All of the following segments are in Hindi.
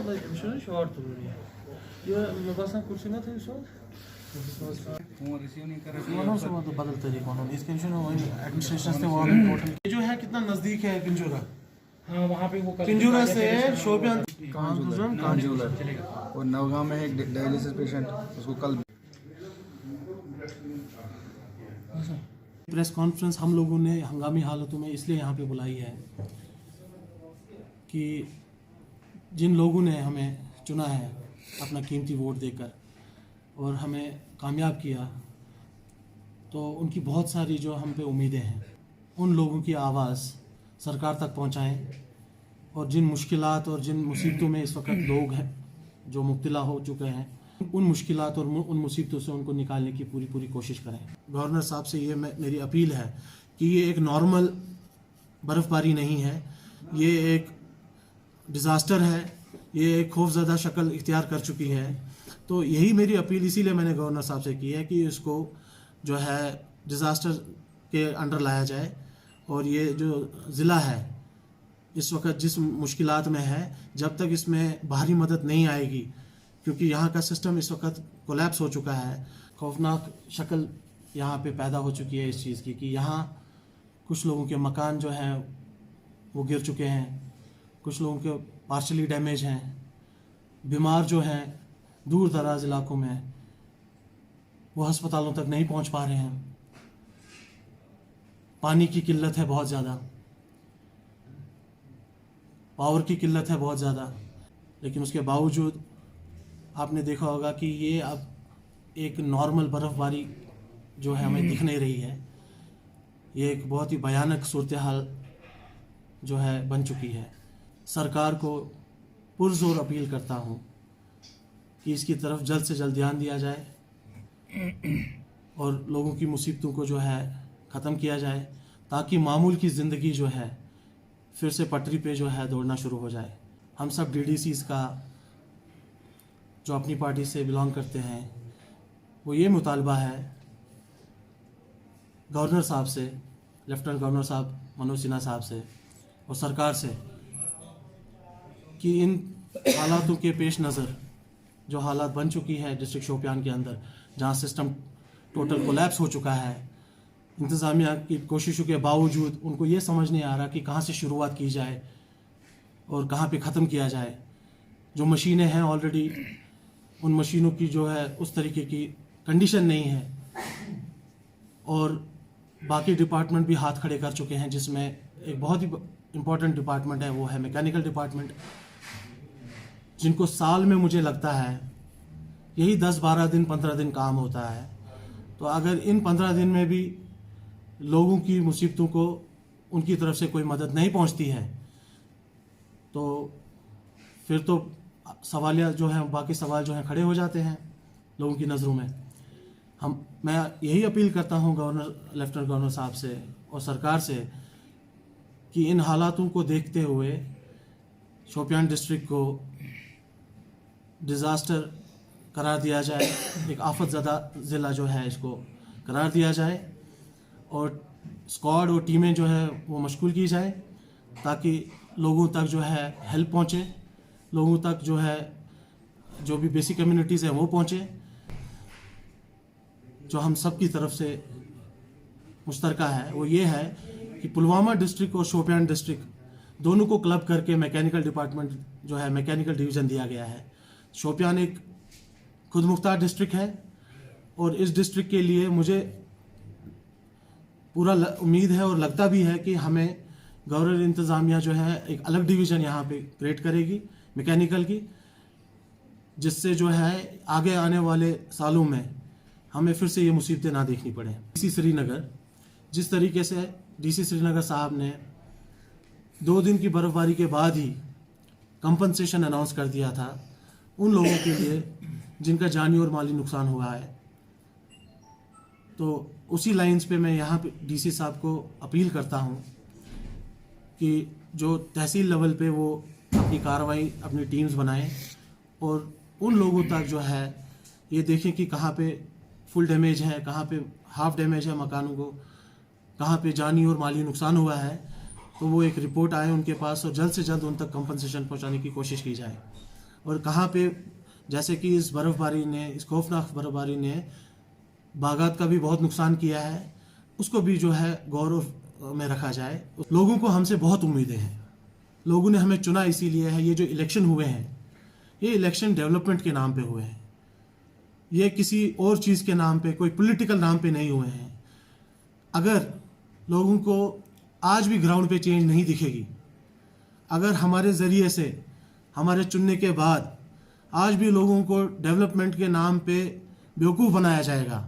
şunu şu orta buraya. Ya basan kursi na था सो वो रिसीव नहीं कर मानो से तो बदल तरीका उन्होंने इसके एडमिनिस्ट्रेशन से वहाँ इम्पोर्टेंट ये जो है कितना नजदीक है किंजूरा। हाँ वहाँ पे वो किंजूरा से शोपियां कांजूलर और नवगांव में एक डायलिसिस पेशेंट उसको कल प्रेस कॉन्फ्रेंस हम लोगों ने हंगामी हालतों में इसलिए यहाँ पे बुलाई है कि जिन लोगों ने हमें चुना है अपना कीमती वोट देकर और हमें कामयाब किया, तो उनकी बहुत सारी जो हम पे उम्मीदें हैं, उन लोगों की आवाज़ सरकार तक पहुँचाएं और जिन मुश्किलात और जिन मुसीबतों में इस वक्त लोग हैं जो मुब्तला हो चुके हैं, उन मुश्किलात और उन मुसीबतों से उनको निकालने की पूरी कोशिश करें। गवर्नर साहब से ये मेरी अपील है कि ये एक नॉर्मल बर्फ़बारी नहीं है, ये एक डिज़ास्टर है, ये एक खौफज़दा शक्ल इख्तियार कर चुकी है। तो यही मेरी अपील इसीलिए मैंने गवर्नर साहब से की है कि इसको जो है डिज़ास्टर के अंडर लाया जाए और ये जो ज़िला है इस वक्त जिस मुश्किलात में है, जब तक इसमें बाहरी मदद नहीं आएगी, क्योंकि यहाँ का सिस्टम इस वक्त कोलैप्स हो चुका है, खौफनाक शक्ल यहाँ पे पैदा हो चुकी है इस चीज़ की कि यहाँ कुछ लोगों के मकान जो हैं वो गिर चुके हैं, कुछ लोगों के पार्शली डैमेज हैं, बीमार जो हैं दूर दराज इलाकों में वो अस्पतालों तक नहीं पहुँच पा रहे हैं, पानी की किल्लत है बहुत ज़्यादा, पावर की किल्लत है बहुत ज़्यादा। लेकिन उसके बावजूद आपने देखा होगा कि ये अब एक नॉर्मल बर्फ़बारी जो है हमें दिख नहीं रही है, ये एक बहुत ही भयानक सूरत हाल जो है बन चुकी है। सरकार को पुरज़ोर अपील करता हूँ कि इसकी तरफ जल्द से जल्द ध्यान दिया जाए और लोगों की मुसीबतों को जो है ख़त्म किया जाए, ताकि मामूल की ज़िंदगी जो है फिर से पटरी पे जो है दौड़ना शुरू हो जाए। हम सब डीडीसीज़ का जो अपनी पार्टी से बिलोंग करते हैं वो ये मुतालबा है गवर्नर साहब से, लेफ्टिनेंट गवर्नर साहब मनोज सिन्हा साहब से और सरकार से कि इन हालातों के पेश नज़र जो हालात बन चुकी है डिस्ट्रिक्ट शोपियान के अंदर, जहाँ सिस्टम टोटल कोलैप्स हो चुका है, इंतज़ामिया की कोशिशों के बावजूद उनको ये समझ नहीं आ रहा कि कहाँ से शुरुआत की जाए और कहाँ पे ख़त्म किया जाए। जो मशीनें हैं ऑलरेडी, उन मशीनों की जो है उस तरीके की कंडीशन नहीं है और बाकी डिपार्टमेंट भी हाथ खड़े कर चुके हैं, जिसमें एक बहुत ही इम्पोर्टेंट डिपार्टमेंट है वो है मैकेनिकल डिपार्टमेंट, जिनको साल में मुझे लगता है यही 10-12 दिन 15 दिन काम होता है। तो अगर इन 15 दिन में भी लोगों की मुसीबतों को उनकी तरफ से कोई मदद नहीं पहुंचती है, तो फिर तो सवालिया जो है बाकी सवाल जो हैं खड़े हो जाते हैं लोगों की नज़रों में। मैं यही अपील करता हूं गवर्नर लेफ्टिनेंट गवर्नर साहब से और सरकार से कि इन हालातों को देखते हुए शोपियान डिस्ट्रिक्ट को डिज़ास्टर करार दिया जाए, एक आफतज़दा ज़िला जो है इसको करार दिया जाए और स्क्वाड और टीमें जो है वो मशगूल की जाए, ताकि लोगों तक जो है हेल्प पहुँचे, लोगों तक जो है जो भी बेसिक कम्युनिटीज़ हैं वो पहुँचे। जो हम सब की तरफ से मुश्तरका है वो ये है कि पुलवामा डिस्ट्रिक्ट और शोपियान डिस्ट्रिक्ट दोनों को क्लब करके मैकेनिकल डिपार्टमेंट जो है मैकेनिकल डिवीज़न दिया गया है। शोपियान एक खुद मुख्तार डिस्ट्रिक्ट है और इस डिस्ट्रिक्ट के लिए मुझे पूरा उम्मीद है और लगता भी है कि हमें गवर्नर इंतज़ामिया जो है एक अलग डिवीज़न यहाँ पे क्रिएट करेगी मैकेनिकल की, जिससे जो है आगे आने वाले सालों में हमें फिर से ये मुसीबतें ना देखनी पड़े। डीसी श्रीनगर, जिस तरीके से डीसी श्रीनगर साहब ने 2 दिन की बर्फ़बारी के बाद ही कंपनसेशन अनाउंस कर दिया था उन लोगों के लिए जिनका जानी और माली नुकसान हुआ है, तो उसी लाइंस पे मैं यहाँ पे डीसी साहब को अपील करता हूँ कि जो तहसील लेवल पे वो अपनी कार्रवाई अपनी टीम्स बनाएं और उन लोगों तक जो है ये देखें कि कहाँ पे फुल डैमेज है, कहाँ पे हाफ डैमेज है मकानों को, कहाँ पे जानी और माली नुकसान हुआ है, तो वो एक रिपोर्ट आए उनके पास और जल्द से जल्द उन तक कंपनसेशन पहुँचाने की कोशिश की जाए। और कहाँ पे, जैसे कि इस बर्फ़बारी ने, इस खौफनाक बर्फ़बारी ने बागात का भी बहुत नुकसान किया है, उसको भी जो है गौर में रखा जाए। लोगों को हमसे बहुत उम्मीदें हैं, लोगों ने हमें चुना इसीलिए है। ये जो इलेक्शन हुए हैं, ये इलेक्शन डेवलपमेंट के नाम पे हुए हैं, ये किसी और चीज़ के नाम पे, कोई पॉलिटिकल नाम पे नहीं हुए हैं। अगर लोगों को आज भी ग्राउंड पे चेंज नहीं दिखेगी, अगर हमारे ज़रिए से, हमारे चुनने के बाद आज भी लोगों को डेवलपमेंट के नाम पे बेवकूफ़ बनाया जाएगा,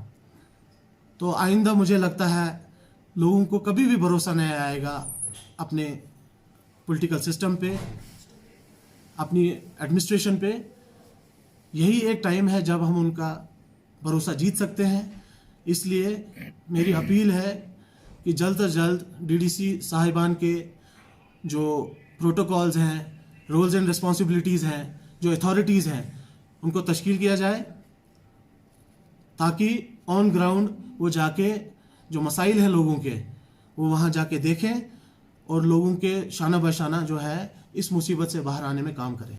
तो आइंदा मुझे लगता है लोगों को कभी भी भरोसा नहीं आएगा अपने पॉलिटिकल सिस्टम पे, अपनी एडमिनिस्ट्रेशन पे। यही एक टाइम है जब हम उनका भरोसा जीत सकते हैं। इसलिए मेरी अपील है कि जल्द से जल्द डीडीसी साहिबान के जो प्रोटोकॉल्स हैं, रोल्स एंड रिस्पॉन्सिबिलिटीज़ हैं, जो अथॉरिटीज़ हैं, उनको तश्कील किया जाए, ताकि ऑन ग्राउंड वो जाके जो मसाइल हैं लोगों के, वो वहाँ जाके देखें और लोगों के शाना बशाना जो है इस मुसीबत से बाहर आने में काम करें।